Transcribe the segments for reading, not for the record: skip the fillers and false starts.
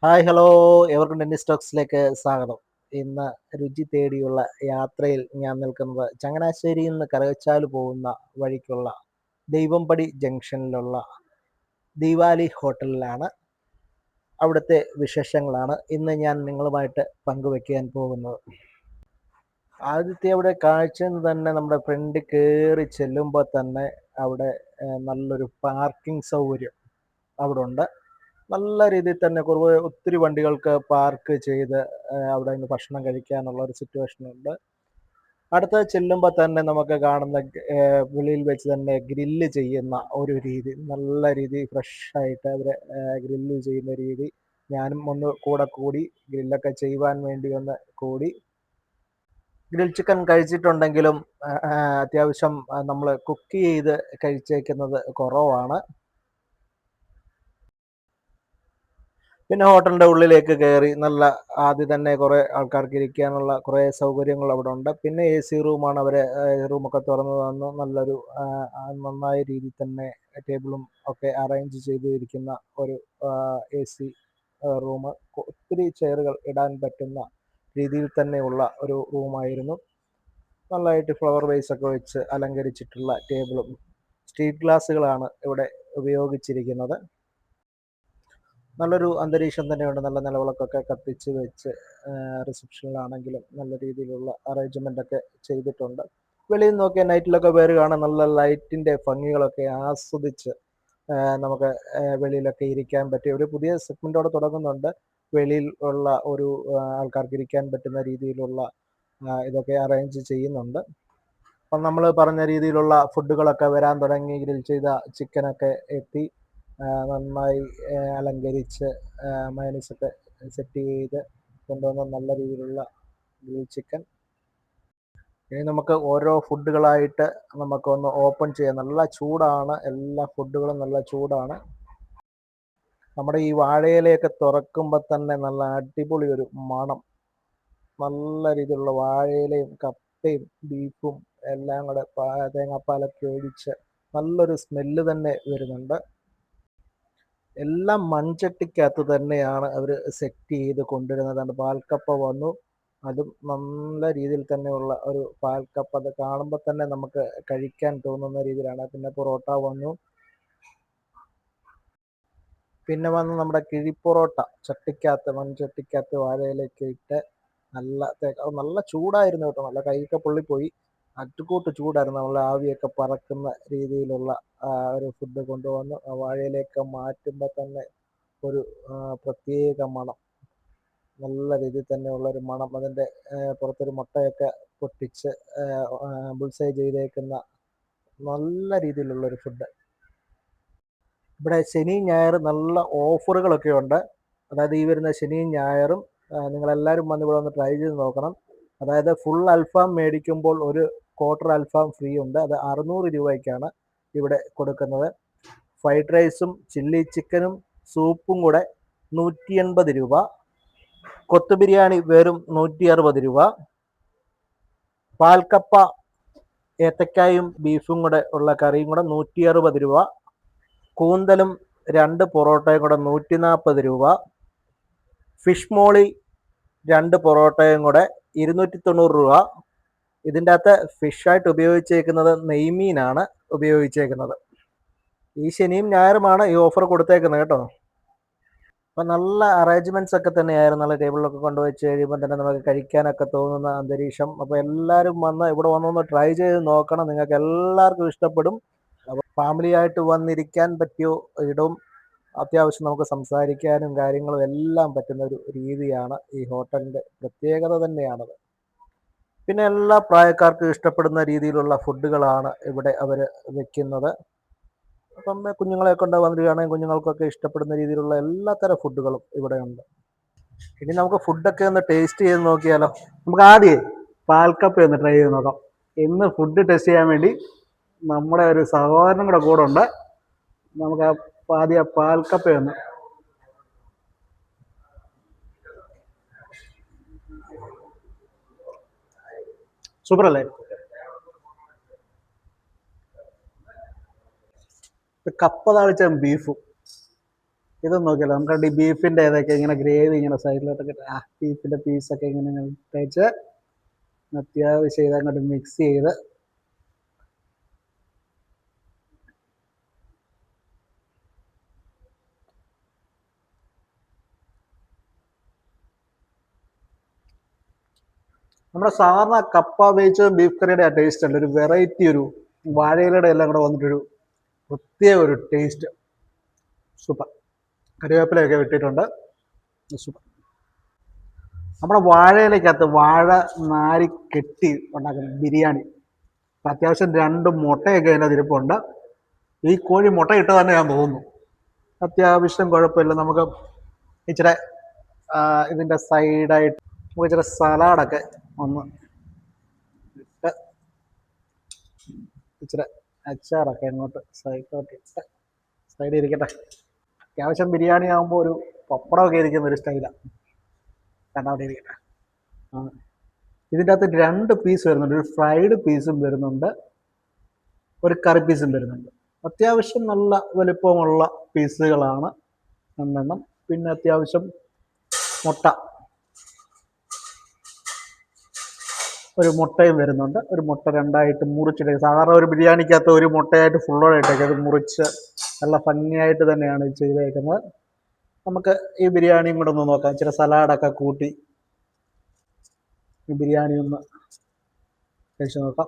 Hi hello എവർക്കും Dennis ടോക്സിലേക്ക് സ്വാഗതം. ഇന്ന് രുചി തേടിയുള്ള യാത്രയിൽ ഞാൻ നിൽക്കുന്നത് ചങ്ങനാശ്ശേരിയിൽ നിന്ന് കറുകച്ചാല് പോകുന്ന വഴിക്കുള്ള ദൈവംപടി ജംഗ്ഷനിലുള്ള ദീവാലി ഹോട്ടലിലാണ്. അവിടുത്തെ വിശേഷങ്ങളാണ് ഇന്ന് ഞാൻ നിങ്ങളുമായിട്ട് പങ്കുവെക്കാൻ പോകുന്നത്. ആദ്യത്തെ അവിടെ കാഴ്ച തന്നെ നമ്മുടെ ഫ്രണ്ടിൽ കയറി ചെല്ലുമ്പോൾ തന്നെ അവിടെ നല്ലൊരു പാർക്കിംഗ് സൗകര്യം അവിടെ ഉണ്ട്. നല്ല രീതിയിൽ തന്നെ ഒത്തിരി വണ്ടികൾക്ക് പാർക്ക് ചെയ്ത് അവിടെ നിന്ന് ഭക്ഷണം കഴിക്കാനുള്ള ഒരു സിറ്റുവേഷൻ ഉണ്ട്. അടുത്ത് ചെല്ലുമ്പോൾ തന്നെ നമുക്ക് കാണുന്ന വെളിയിൽ വെച്ച് തന്നെ ഗ്രില്ല് ചെയ്യുന്ന ഒരു രീതി, നല്ല രീതി ഫ്രഷായിട്ട് അവർ ഗ്രില്ല് ചെയ്യുന്ന രീതി. ഞാനും ഒന്ന് കൂടി ഗ്രില്ലൊക്കെ ചെയ്യുവാൻ വേണ്ടി ഒന്ന് കൂടി. ഗ്രിൽ ചിക്കൻ കഴിച്ചിട്ടുണ്ടെങ്കിലും അത്യാവശ്യം നമ്മൾ കുക്ക് ചെയ്ത് കഴിച്ചേക്കുന്നത് കുറവാണ്. പിന്നെ ഹോട്ടലിൻ്റെ ഉള്ളിലേക്ക് കയറി ആദ്യം തന്നെ കുറേ ആൾക്കാർക്ക് ഇരിക്കാനുള്ള കുറേ സൗകര്യങ്ങൾ അവിടെ ഉണ്ട്. പിന്നെ എ സി റൂമാണ്. അവർ റൂമൊക്കെ തുറന്നു തന്നു നല്ലൊരു നന്നായ രീതിയിൽ തന്നെ ടേബിളും ഒക്കെ അറേഞ്ച് ചെയ്തിരിക്കുന്ന ഒരു എ സി റൂം. ഒത്തിരി ചെയറുകൾ ഇടാൻ പറ്റുന്ന രീതിയിൽ തന്നെയുള്ള ഒരു റൂമായിരുന്നു. നല്ലതായിട്ട് ഫ്ലവർ വൈസൊക്കെ വെച്ച് അലങ്കരിച്ചിട്ടുള്ള ടേബിളും സ്ട്രീറ്റ് ഗ്ലാസ്സുകളാണ് ഇവിടെ ഉപയോഗിച്ചിരിക്കുന്നത്. നല്ലൊരു അന്തരീക്ഷം തന്നെയുണ്ട്. നല്ല നിലവിളക്കൊക്കെ കത്തിച്ച് വെച്ച് റിസപ്ഷനിലാണെങ്കിലും നല്ല രീതിയിലുള്ള അറേഞ്ച്മെൻ്റൊക്കെ ചെയ്തിട്ടുണ്ട്. വെളിയിൽ നോക്കിയാൽ നൈറ്റിലൊക്കെ പേര് കാണാൻ നല്ല ലൈറ്റിൻ്റെ ഭംഗികളൊക്കെ ആസ്വദിച്ച് നമുക്ക് വെളിയിലൊക്കെ ഇരിക്കാൻ പറ്റിയ ഒരു പുതിയ സെഗ്മെൻറ്റോടെ തുടങ്ങുന്നുണ്ട്. വെളിയിൽ ഉള്ള ഒരു ആൾക്കാർക്ക് ഇരിക്കാൻ പറ്റുന്ന രീതിയിലുള്ള ഇതൊക്കെ അറേഞ്ച് ചെയ്യുന്നുണ്ട്. അപ്പം നമ്മൾ പറഞ്ഞ രീതിയിലുള്ള ഫുഡുകളൊക്കെ വരാൻ തുടങ്ങി. ഗ്രിൽ ചെയ്ത ചിക്കനൊക്കെ എത്തി നന്നായി അലങ്കരിച്ച് മയണീസൊക്കെ സെറ്റ് ചെയ്ത് കൊണ്ടുവന്ന നല്ല രീതിയിലുള്ള ഗ്രിൽ ചിക്കൻ. ഇനി നമുക്ക് ഓരോ ഫുഡുകളായിട്ട് നമുക്കൊന്ന് ഓപ്പൺ ചെയ്യാം. നല്ല ചൂടാണ്, എല്ലാ ഫുഡുകളും നല്ല ചൂടാണ്. നമ്മുടെ ഈ വാഴയിലയൊക്കെ തുറക്കുമ്പോൾ തന്നെ നല്ല അടിപൊളി ഒരു മണം. നല്ല രീതിയിലുള്ള വാഴയിലയും കപ്പയും ബീഫും എല്ലാം കൂടെ തേങ്ങാപ്പാലൊക്കെ ഒഴിച്ച് നല്ലൊരു സ്മെല്ല് തന്നെ വരുന്നുണ്ട്. എല്ലാം മൺചട്ടിക്കകത്ത് തന്നെയാണ് അവർ സെറ്റ് ചെയ്ത് കൊണ്ടുവരുന്നത്. പാൽക്കപ്പ വന്നു, അതും നല്ല രീതിയിൽ തന്നെയുള്ള ഒരു പാൽക്കപ്പ. അത് കാണുമ്പോൾ തന്നെ നമുക്ക് കഴിക്കാൻ തോന്നുന്ന രീതിയിലാണ്. പിന്നെ പൊറോട്ട വന്നു. പിന്നെ വന്ന് നമ്മുടെ കിഴിപ്പൊറോട്ട ചട്ടിക്കകത്ത്, മൺചട്ടിക്കകത്ത് വാഴയിലൊക്കെ ഇട്ട് നല്ല ചൂടായിരുന്നു കേട്ടോ. നല്ല കൈയൊക്കെ പൊള്ളിപ്പോയി. അറ്റുകൂട്ട് ചൂടായിരുന്നു. നമ്മൾ ആവിയൊക്കെ പറക്കുന്ന രീതിയിലുള്ള ഒരു ഫുഡ് കൊണ്ടുവന്ന് വാഴയിലേക്ക് മാറ്റുമ്പോൾ തന്നെ ഒരു പ്രത്യേക മണം, നല്ല രീതിയിൽ തന്നെയുള്ളൊരു മണം. അതിൻ്റെ പുറത്തൊരു മുട്ടയൊക്കെ പൊട്ടിച്ച് ബുൾസൈ ചെയ്തേക്കുന്ന നല്ല രീതിയിലുള്ളൊരു ഫുഡ്. ഇവിടെ ശനിയും ഞായറും നല്ല ഓഫറുകളൊക്കെ ഉണ്ട്. അതായത് ഈ വരുന്ന ശനിയും ഞായറും നിങ്ങളെല്ലാവരും വന്ന് ഇവിടെ ഒന്ന് ട്രൈ ചെയ്ത് നോക്കണം. അതായത് ഫുൾ അൽഫാം മേടിക്കുമ്പോൾ ഒരു ക്വാർട്ടർ അൽഫാം ഫ്രീ ഉണ്ട്. അത് 600 രൂപയ്ക്കാണ് ഇവിടെ കൊടുക്കുന്നത്. ഫ്രൈഡ് റൈസും ചില്ലി ചിക്കനും സൂപ്പും കൂടെ 180 രൂപ. കൊത്തു ബിരിയാണി വെറും 160 രൂപ. പാൽക്കപ്പ ഏത്തക്കായും ബീഫും കൂടെ ഉള്ള കറിയും കൂടെ 160 രൂപ. കൂന്തലും 2 പൊറോട്ടയും കൂടെ 140 രൂപ. ഫിഷ് മോളി 2 പൊറോട്ടയും കൂടെ 290 രൂപ. ഇതിൻ്റെ അകത്ത് ഫിഷായിട്ട് ഉപയോഗിച്ചേക്കുന്നത് നെയ്മീനാണ് ഉപയോഗിച്ചേക്കുന്നത്. ഈ ശനിയും ഞായറുമാണ് ഈ ഓഫർ കൊടുത്തേക്കുന്നത് കേട്ടോ. അപ്പം നല്ല അറേഞ്ച്മെൻറ്റ്സ് ഒക്കെ തന്നെയായിരുന്നു. നല്ല ടേബിളിലൊക്കെ കൊണ്ടുവച്ച് കഴിയുമ്പോൾ തന്നെ നമുക്ക് കഴിക്കാനൊക്കെ തോന്നുന്ന അന്തരീക്ഷം. അപ്പോൾ എല്ലാവരും ഇവിടെ വന്നൊന്ന് ട്രൈ ചെയ്ത് നോക്കണം. നിങ്ങൾക്ക് എല്ലാവർക്കും ഇഷ്ടപ്പെടും. അപ്പോൾ ഫാമിലിയായിട്ട് വന്നിരിക്കാൻ പറ്റിയ ഇടവും അത്യാവശ്യം നമുക്ക് സംസാരിക്കാനും കാര്യങ്ങളും എല്ലാം പറ്റുന്ന ഒരു രീതിയാണ് ഈ ഹോട്ടലിൻ്റെ പ്രത്യേകത തന്നെയാണത്. പിന്നെ എല്ലാ പ്രായക്കാർക്കും ഇഷ്ടപ്പെടുന്ന രീതിയിലുള്ള ഫുഡുകളാണ് ഇവിടെ അവർ വെക്കുന്നത്. അപ്പം കുഞ്ഞുങ്ങളെ കൊണ്ട് വരികയാണെങ്കിൽ കുഞ്ഞുങ്ങൾക്കൊക്കെ ഇഷ്ടപ്പെടുന്ന രീതിയിലുള്ള എല്ലാത്തരം ഫുഡുകളും ഇവിടെ ഉണ്ട്. ഇനി നമുക്ക് ഫുഡൊക്കെ ഒന്ന് ടേസ്റ്റ് ചെയ്ത് നോക്കിയാലോ. നമുക്ക് ആദ്യമേ പാൽക്കപ്പ ഒന്ന് ട്രൈ ചെയ്ത് നോക്കാം. ഇന്ന് ഫുഡ് ടെസ്റ്റ് ചെയ്യാൻ വേണ്ടി നമ്മുടെ ഒരു സഹോദരനും കൂടെ ഉണ്ട്. നമുക്ക് ആദ്യം പാൽക്കപ്പയൊന്ന് സൂപ്പറല്ലേ. കപ്പ താളിച്ച ബീഫും ഇത് നോക്കിയല്ലോ, നമുക്ക് ബീഫിൻ്റെ ഏതൊക്കെ ഇങ്ങനെ ഗ്രേവി ഇങ്ങനെ സൈഡിലോട്ടൊക്കെ ബീഫിൻ്റെ പീസൊക്കെ ഇങ്ങനെ തേച്ച് അത്യാവശ്യം ഇതങ്ങോട്ട് മിക്സ് ചെയ്ത് നമ്മുടെ സാധാരണ കപ്പ വേവിച്ച ബീഫ് കറിയുടെ ആ ടേസ്റ്റ് അല്ല, ഒരു വെറൈറ്റി, ഒരു വാഴയിലയുടെ എല്ലാം കൂടെ വന്നിട്ടൊരു പ്രത്യേക ഒരു ടേസ്റ്റ്. സൂപ്പർ. കറിവേപ്പിലയൊക്കെ വിട്ടിട്ടുണ്ട്. സൂപ്പർ. നമ്മുടെ വാഴയിലേക്കകത്ത് വാഴ നാരി കെട്ടി ഉണ്ടാക്കുന്ന ബിരിയാണി. അത്യാവശ്യം 2 മുട്ടയൊക്കെ അതിനകത്ത് ഇരിപ്പുണ്ട്. ഈ കോഴി മുട്ട ഇട്ട് തന്നെ ഞാൻ തോന്നുന്നു. അത്യാവശ്യം കുഴപ്പമില്ല. നമുക്ക് ഇച്ചിരി ഇതിൻ്റെ സൈഡായിട്ട് ഇച്ചിരി സലാഡൊക്കെ ഒന്ന് ഇട്ട് ഇച്ചിരി അച്ചാറൊക്കെ അങ്ങോട്ട് സൈഡിലോട്ട് ഇട്ട് സൈഡിൽ ഇരിക്കട്ടെ. അത്യാവശ്യം ബിരിയാണി ആകുമ്പോൾ ഒരു പപ്പടമൊക്കെ ഇരിക്കുന്ന ഒരു സ്റ്റൈലാണ്. രണ്ടാമത്തെ ഇരിക്കട്ടെ. ഇതിൻ്റെ അകത്ത് 2 പീസ് വരുന്നുണ്ട്. ഒരു ഫ്രൈഡ് പീസും വരുന്നുണ്ട്, ഒരു കറി പീസും വരുന്നുണ്ട്. അത്യാവശ്യം നല്ല വലുപ്പമുള്ള പീസുകളാണ് 2 പിന്നെ അത്യാവശ്യം മുട്ട, ഒരു മുട്ടയും വരുന്നുണ്ട്. ഒരു മുട്ട 2ആയിട്ട് മുറിച്ചിട്ട്, സാധാരണ ഒരു ബിരിയാണിക്കകത്ത് ഒരു മുട്ടയായിട്ട് ഫുള്ളോടായിട്ടൊക്കെ അത് മുറിച്ച് നല്ല ഭംഗിയായിട്ട് തന്നെയാണ് ഇത് ചെയ്തേക്കുന്നത്. നമുക്ക് ഈ ബിരിയാണിയും കൂടെ ഒന്ന് നോക്കാം. ഇച്ചിരി സലാഡൊക്കെ കൂട്ടി ഈ ബിരിയാണി ഒന്ന് കഴിച്ച് നോക്കാം.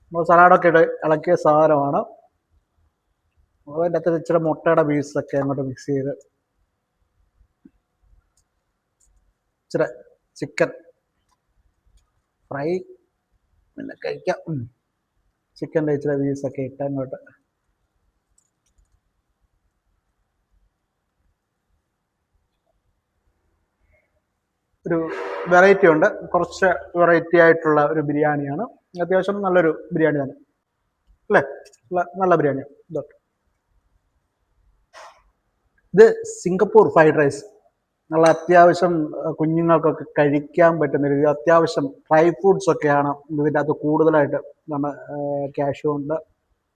നമ്മൾ സലാഡൊക്കെ ഇളക്കിയ സാധനമാണ്. അതിൻ്റെ അകത്ത് ഇച്ചിരി മുട്ടയുടെ പീസൊക്കെ അങ്ങോട്ട് മിക്സ് ചെയ്ത് ഇച്ചിരി ചിക്കൻ ഫ്രൈ പിന്നെ കഴിക്കാം. ചിക്കൻ്റെ ഇച്ചിരി പീസൊക്കെ ഇട്ട് അങ്ങോട്ട് ഒരു വെറൈറ്റി ഉണ്ട്. കുറച്ച് വെറൈറ്റി ആയിട്ടുള്ള ഒരു ബിരിയാണിയാണ്. അത്യാവശ്യം നല്ലൊരു ബിരിയാണി തന്നെ അല്ലേ? നല്ല ബിരിയാണിയാണ് ഇതൊക്കെ. ഇത് സിംഗപ്പൂർ ഫ്രൈഡ് റൈസ്. നല്ല അത്യാവശ്യം കുഞ്ഞുങ്ങൾക്കൊക്കെ കഴിക്കാൻ പറ്റുന്ന രീതി അത്യാവശ്യം ഡ്രൈ ഫ്രൂട്ട്സ് ഒക്കെയാണ് ഇതിൻ്റെ അകത്ത് കൂടുതലായിട്ട്. നമ്മൾ കാഷ്യൂ ഉണ്ട്,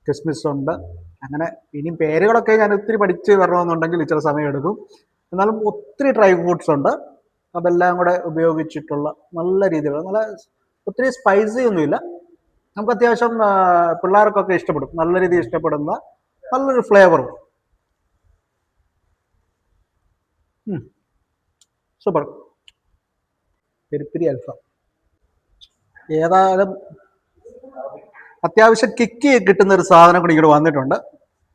കിസ്മിസ് ഉണ്ട്, അങ്ങനെ ഇനിയും പേരുകളൊക്കെ ഞാൻ ഒത്തിരി പഠിച്ച് വരണമെന്നുണ്ടെങ്കിൽ ഇച്ചിരി സമയം എടുക്കും. എന്നാലും ഒത്തിരി ഡ്രൈ ഫ്രൂട്ട്സ് ഉണ്ട്. അതെല്ലാം കൂടെ ഉപയോഗിച്ചിട്ടുള്ള നല്ല രീതിയിലുള്ള, നല്ല ഒത്തിരി സ്പൈസി ഒന്നുമില്ല. നമുക്ക് അത്യാവശ്യം പിള്ളേർക്കൊക്കെ ഇഷ്ടപ്പെടും, നല്ല രീതിയിൽ ഇഷ്ടപ്പെടുന്ന നല്ലൊരു ഫ്ലേവറും. സൂപ്പർ. പെരിപ്പിരി അൽഫാം ഏതായാലും അത്യാവശ്യം കിക്ക് കിട്ടുന്ന ഒരു സാധനം കൂടി ഇവിടെ വന്നിട്ടുണ്ട്.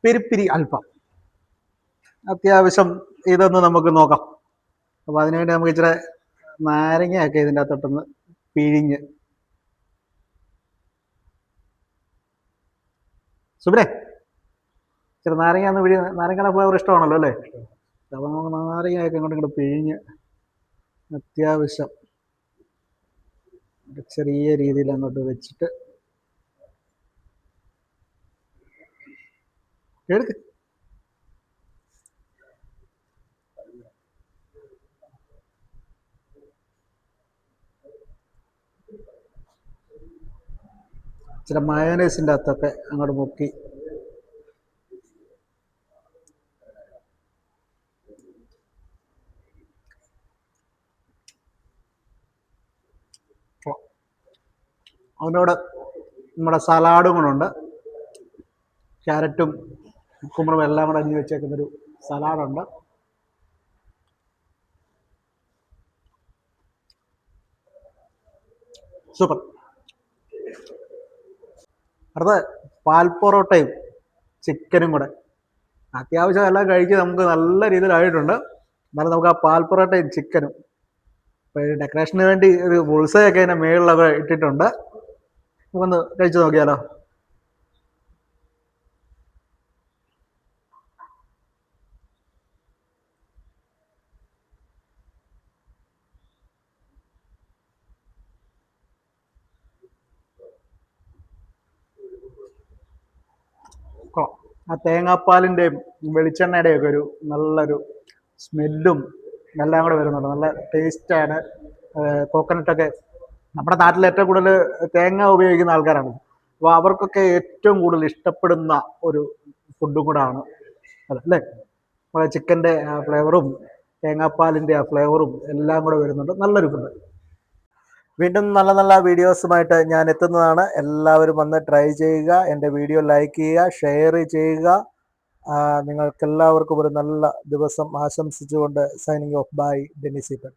പെരിപ്പിരി അൽഫാം. അത്യാവശ്യം ഇതൊന്ന് നമുക്ക് നോക്കാം. അപ്പോൾ അതിനുവേണ്ടി നമുക്ക് ഇച്ചിരി നാരങ്ങയൊക്കെ ഇതിൻ്റെ അകത്തോട്ടൊന്ന് പിഴിഞ്ഞ്. സുബിനെ, ഇച്ചിരി നാരങ്ങ ഒന്ന് നാരങ്ങയുടെ ഫ്ലേവർ ഇഷ്ടമാണല്ലോ അല്ലേ? അപ്പോൾ നമുക്ക് നാരങ്ങയൊക്കെ ഇങ്ങോട്ട് പിഴിഞ്ഞ് അത്യാവശ്യം ചെറിയ രീതിയിൽ അങ്ങോട്ട് വെച്ചിട്ട് എടുക്ക്. ഇച്ചിരി മയോനൈസിൻ്റെ അകത്തൊക്കെ അങ്ങോട്ട് മുക്കി അതിനോട് നമ്മുടെ സലാഡും കൂടെ ഉണ്ട്. ക്യാരറ്റും കുക്കുമ്പറും എല്ലാം കൂടെ അരിഞ്ഞ് വെച്ചേക്കുന്നൊരു സലാഡുണ്ട്. സൂപ്പർ. അടുത്ത പാൽ പൊറോട്ടയും ചിക്കനും കൂടെ അത്യാവശ്യം എല്ലാം കഴിച്ച് നമുക്ക് നല്ല രീതിയിലായിട്ടുണ്ട്. എന്നാലും നമുക്ക് ആ പാൽ പൊറോട്ടയും ചിക്കനും ഡെക്കറേഷന് വേണ്ടി ഒരു ബുൾസയൊക്കെ അതിൻ്റെ മേളിലൊക്കെ ഇട്ടിട്ടുണ്ട്. നമുക്കൊന്ന് കഴിച്ചു നോക്കിയാലോ? ആ തേങ്ങാപ്പാലിൻ്റെയും വെളിച്ചെണ്ണയുടെയും ഒക്കെ ഒരു നല്ലൊരു സ്മെല്ലും എല്ലാം കൂടെ വരുന്നുണ്ട്. നല്ല ടേസ്റ്റാണ്. കോക്കനട്ടൊക്കെ നമ്മുടെ നാട്ടിൽ ഏറ്റവും കൂടുതൽ തേങ്ങ ഉപയോഗിക്കുന്ന ആൾക്കാരാണ്. അപ്പോൾ അവർക്കൊക്കെ ഏറ്റവും കൂടുതൽ ഇഷ്ടപ്പെടുന്ന ഒരു ഫുഡും കൂടാണ് അത്, അല്ലേ? നമ്മുടെ ചിക്കൻ്റെ ഫ്ലേവറും തേങ്ങാപ്പാലിൻ്റെ ആ ഫ്ലേവറും എല്ലാം കൂടെ വരുന്നുണ്ട്. നല്ലൊരു ഫുഡ്. വീണ്ടും നല്ല നല്ല വീഡിയോസുമായിട്ട് ഞാൻ എത്തുന്നതാണ്. എല്ലാവരും വന്ന് ട്രൈ ചെയ്യുക. എൻ്റെ വീഡിയോ ലൈക്ക് ചെയ്യുക, ഷെയർ ചെയ്യുക. നിങ്ങൾക്കെല്ലാവർക്കും ഒരു നല്ല ദിവസം ആശംസിച്ചുകൊണ്ട് signing off by Dennis Eappen.